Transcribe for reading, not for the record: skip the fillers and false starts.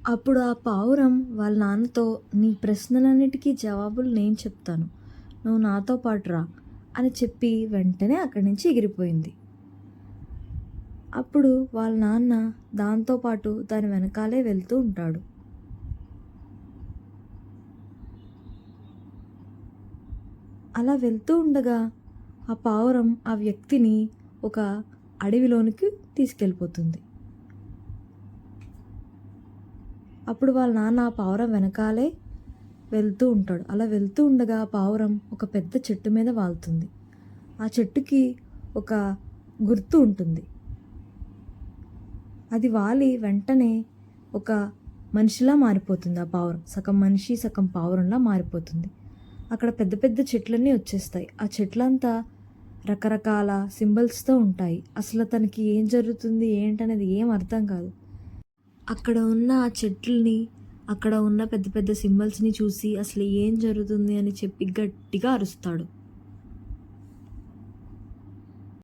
అప్పుడు ఆ పావురం వాళ్ళ నాన్నతో, నీ ప్రశ్నలన్నిటికీ జవాబులు నేను చెప్తాను, నువ్వు నాతో పాటు రా అని చెప్పి వెంటనే అక్కడి నుంచి ఎగిరిపోయింది. అప్పుడు వాళ్ళ నాన్న దాంతోపాటు దాని వెనకాలే వెళ్తూ ఉంటాడు. అలా వెళ్తూ ఉండగా ఆ పావురం ఆ వ్యక్తిని ఒక అడవిలోనికి తీసుకెళ్ళిపోతుంది. అప్పుడు వాళ్ళ నాన్న ఆ పావురం వెనకాలే వెళ్తూ ఉంటాడు. అలా వెళ్తూ ఉండగా ఆ పావురం ఒక పెద్ద చెట్టు మీద వాలుతుంది. ఆ చెట్టుకి ఒక గుర్తు ఉంటుంది. అది వాలి వెంటనే ఒక మనిషిలా మారిపోతుంది. ఆ పావురం సగం మనిషి సగం పావురంలా మారిపోతుంది. అక్కడ పెద్ద పెద్ద చెట్లన్నీ వచ్చేస్తాయి. ఆ చెట్లంతా రకరకాల సింబల్స్తో ఉంటాయి. అసలు తనకి ఏం జరుగుతుంది ఏంటనేది ఏం అర్థం కాదు. అక్కడ ఉన్న ఆ చెట్లని, అక్కడ ఉన్న పెద్ద పెద్ద సింబల్స్ని చూసి అసలు ఏం జరుగుతుంది అని చెప్పి గట్టిగా అరుస్తాడు.